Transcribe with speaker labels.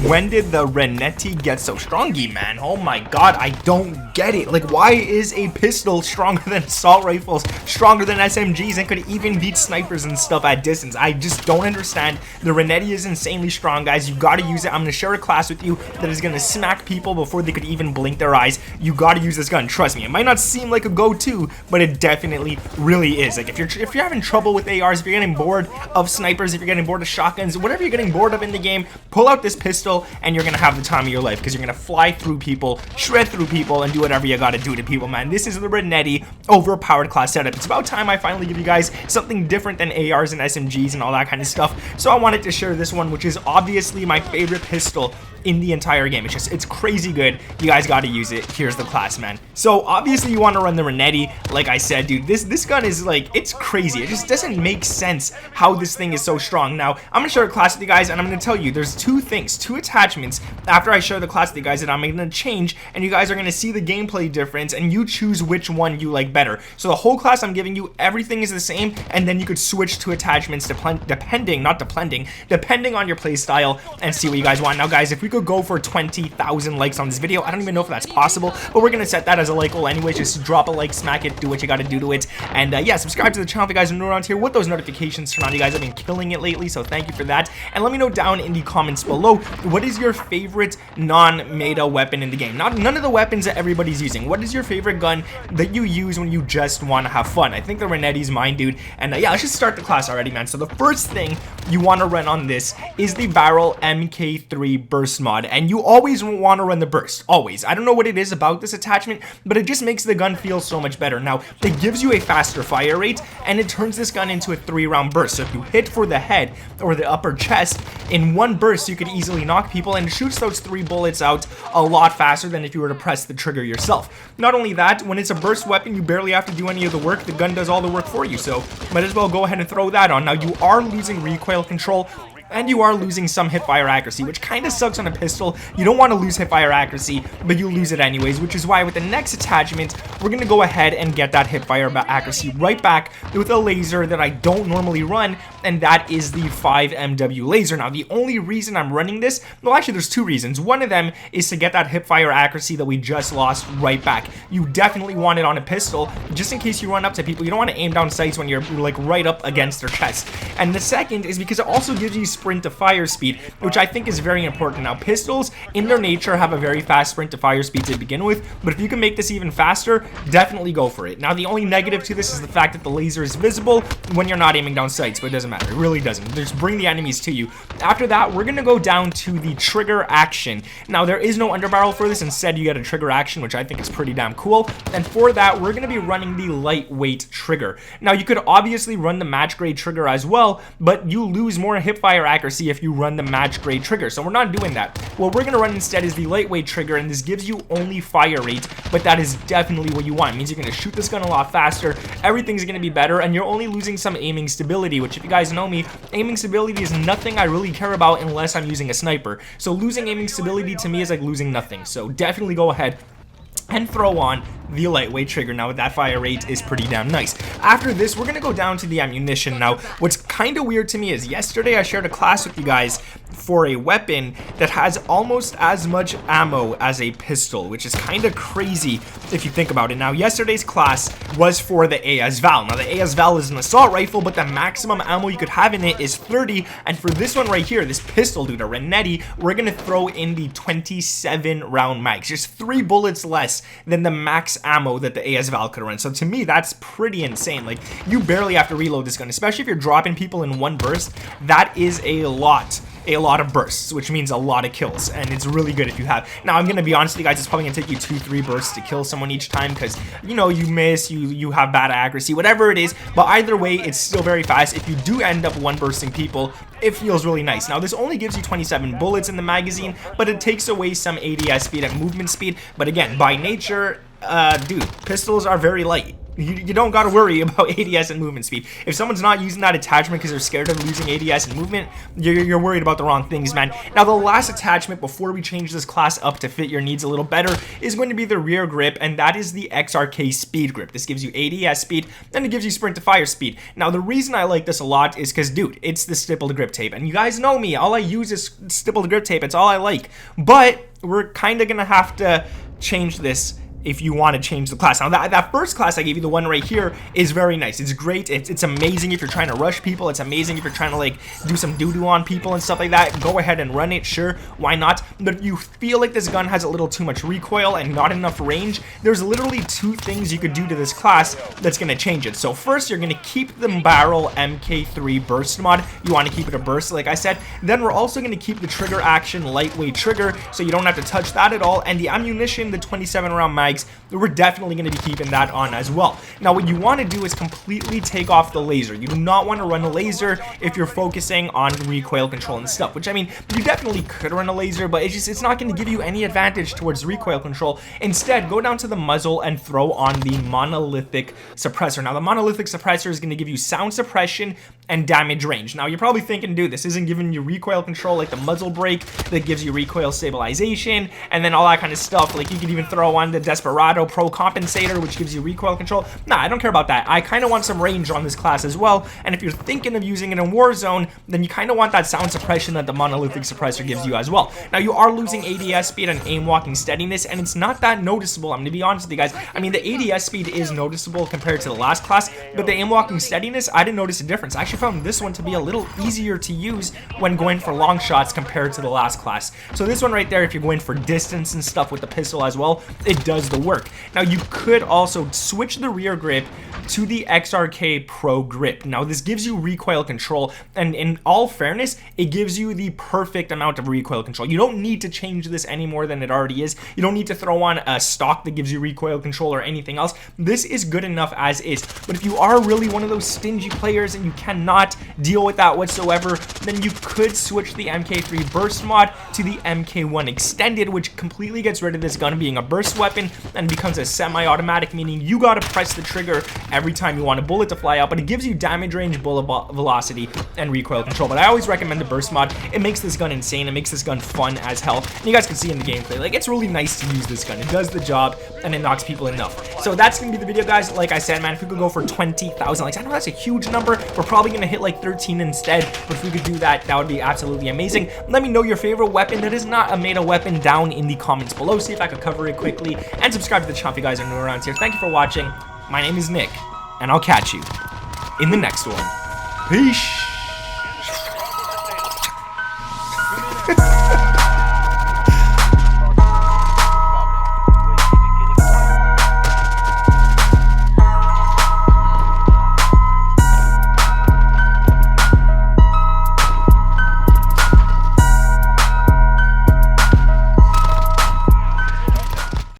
Speaker 1: when did the RENETTI get so strongy, man? Oh my god, I don't get it. Like, why is a pistol stronger than assault rifles, stronger than SMGs, and could even beat snipers and stuff at distance? I just don't understand. The RENETTI is insanely strong, guys. You gotta use it. I'm gonna share a class with you that is gonna smack people before they could even blink their eyes. You gotta use this gun. Trust me, it might not seem like a go-to, but it definitely really is. Like, if you're having trouble with ARs, if you're getting bored of snipers, if you're getting bored of shotguns, whatever you're getting bored of in the game, pull out this pistol and you're gonna have the time of your life, because you're gonna fly through people, shred through people, and do whatever you gotta do to people, man. This is the RENETTI overpowered class setup. It's about time I finally give you guys something different than ARs and SMGs and all that kind of stuff. So I wanted to share this one, which is obviously my favorite pistol in the entire game. It's crazy good. You guys got to use it. Here's the class, man. So obviously you want to run the RENETTI. Like I said, dude, this gun is like, it's crazy. It just doesn't make sense how this thing is so strong. Now I'm gonna share a class with you guys, and I'm gonna tell you there's two attachments after I share the class with you guys that I'm gonna change, and you guys are gonna see the gameplay difference, and you choose which one you like better. So the whole class I'm giving you, everything is the same, and then you could switch to attachments depending on your play style and see what you guys want. Now guys, if we could go for 20,000 likes on this video, I don't even know if that's possible, but we're gonna set that as a like goal anyways. Just drop a like, smack it, do what you gotta do to it, and yeah, subscribe to the channel if you guys are new around here with those notifications turned on. You guys have been killing it lately, so thank you for that. And let me know down in the comments below, what is your favorite non-meta weapon in the game? None of the weapons that everybody's using. What is your favorite gun that you use when you just want to have fun? I think the RENETTI's mine, dude. And yeah, let's just start the class already, man. So the first thing you want to run on this is the barrel Mk3 Burst Mod, and you always want to run the burst, always. I don't know what it is about this attachment, but it just makes the gun feel so much better. Now, it gives you a faster fire rate, and it turns this gun into a 3-round burst. So if you hit for the head or the upper chest, in one burst, you could easily knock people, and it shoots those 3 bullets out a lot faster than if you were to press the trigger yourself. Not only that, when it's a burst weapon, you barely have to do any of the work. The gun does all the work for you, so might as well go ahead and throw that on. Now, you are losing recoil control, and you are losing some hipfire accuracy, which kind of sucks on a pistol. You don't want to lose hipfire accuracy, but you lose it anyways, which is why with the next attachment, we're going to go ahead and get that hipfire accuracy right back with a laser that I don't normally run, and that is the 5MW laser. Now, the only reason I'm running this, well, actually, there's 2 reasons. One of them is to get that hipfire accuracy that we just lost right back. You definitely want it on a pistol, just in case you run up to people. You don't want to aim down sights when you're like right up against their chest. And the second is because it also gives you sprint to fire speed, which I think is very important. Now, pistols in their nature have a very fast sprint to fire speed to begin with, but if you can make this even faster, definitely go for it. Now, the only negative to this is the fact that the laser is visible when you're not aiming down sights, but it doesn't matter. It really doesn't. Just bring the enemies to you. After that, we're gonna go down to the trigger action. Now, there is no underbarrel for this. Instead, you get a trigger action, which I think is pretty damn cool. And for that, we're gonna be running the lightweight trigger. Now, you could obviously run the match grade trigger as well, but you lose more hipfire accuracy if you run the match grade trigger, so we're not doing that. What we're going to run instead is the lightweight trigger, and this gives you only fire rate, but that is definitely what you want. It means you're going to shoot this gun a lot faster, everything's going to be better, and you're only losing some aiming stability, which if you guys know me, aiming stability is nothing I really care about unless I'm using a sniper. So losing aiming stability to me is like losing nothing, so definitely go ahead and throw on the lightweight trigger. Now, that fire rate is pretty damn nice. After this, we're gonna go down to the ammunition. Now, what's kind of weird to me is yesterday I shared a class with you guys for a weapon that has almost as much ammo as a pistol, which is kind of crazy if you think about it. Now, yesterday's class was for the ASVAL. Now, the ASVAL is an assault rifle, but the maximum ammo you could have in it is 30, and for this one right here, this pistol, dude, a RENETTI, we're gonna throw in the 27-round mags, just 3 bullets less than the max ammo that the ASVAL could run. So to me, that's pretty insane. Like, you barely have to reload this gun, especially if you're dropping people in one burst. That is a lot of bursts, which means a lot of kills, and it's really good if you have. Now, I'm gonna be honest with you guys, it's probably gonna take you 2-3 bursts to kill someone each time, because you know, you miss, you have bad accuracy, whatever it is, but either way, it's still very fast. If you do end up one bursting people, it feels really nice. Now, this only gives you 27 bullets in the magazine, but it takes away some ADS speed and movement speed. But again, by nature, dude, pistols are very light. you don't gotta worry about ADS and movement speed. If someone's not using that attachment because they're scared of losing ADS and movement, you're worried about the wrong things, man. Now, the last attachment before we change this class up to fit your needs a little better is going to be the rear grip, and that is the Xrk Speed Grip. This gives you ADS speed, and it gives you sprint to fire speed. Now, the reason I like this a lot is because, dude, it's the stippled grip tape, and you guys know me. All I use is stippled grip tape. It's all I like. But we're kind of gonna have to change this if you want to change the class. Now, that first class I gave you, the one right here, is very nice. It's great. It's amazing if you're trying to rush people. It's amazing if you're trying to, like, do some doo-doo on people and stuff like that. Go ahead and run it, sure, why not? But if you feel like this gun has a little too much recoil and not enough range, there's literally two things you could do to this class that's going to change it. So first, you're going to keep the barrel Mk3 Burst Mod. You want to keep it a burst, like I said. Then we're also going to keep the trigger action lightweight trigger, so you don't have to touch that at all. And the ammunition, the 27-round mag, we're definitely going to be keeping that on as well. Now, what you want to do is completely take off the laser. You do not want to run a laser if you're focusing on recoil control and stuff, which, I mean, you definitely could run a laser, but it's not going to give you any advantage towards recoil control. Instead, go down to the muzzle and throw on the monolithic suppressor. Now, the monolithic suppressor is going to give you sound suppression and damage range. Now, you're probably thinking, dude, this isn't giving you recoil control like the muzzle brake that gives you recoil stabilization and then all that kind of stuff. Like, you could even throw on the Desperado Pro Compensator, which gives you recoil control. Nah, I don't care about that. I kind of want some range on this class as well, and if you're thinking of using it in Warzone, then you kind of want that sound suppression that the monolithic suppressor gives you as well. Now, you are losing ADS speed and aim walking steadiness, and it's not that noticeable. I'm going to be honest with you guys. I mean, the ADS speed is noticeable compared to the last class, but the aim walking steadiness, I didn't notice a difference. I actually found this one to be a little easier to use when going for long shots compared to the last class. So this one right there, if you're going for distance and stuff with the pistol as well, it does the work. Now, you could also switch the rear grip to the Xrk Pro Grip. Now, this gives you recoil control, and in all fairness, it gives you the perfect amount of recoil control. You don't need to change this any more than it already is. You don't need to throw on a stock that gives you recoil control or anything else. This is good enough as is. But if you are really one of those stingy players and you cannot deal with that whatsoever, then you could switch the Mk3 Burst Mod to the Mk1 Extended, which completely gets rid of this gun being a burst weapon and becomes a semi-automatic, meaning you gotta press the trigger every time you want a bullet to fly out, but it gives you damage range, bullet velocity, and recoil control. But I always recommend the burst mod. It makes this gun insane. It makes this gun fun as hell. And you guys can see in the gameplay, like, it's really nice to use this gun. It does the job, and it knocks people enough. So that's gonna be the video, guys. Like I said, man, if we could go for 20,000 likes, I know that's a huge number. We're probably gonna hit like 13 instead, but if we could do that, that would be absolutely amazing. Let me know your favorite weapon that is not a meta weapon down in the comments below. See if I could cover it quickly, and subscribe to the channel if you guys are new around here. Thank you for watching. My name is Nick, and I'll catch you in the next one. Peace.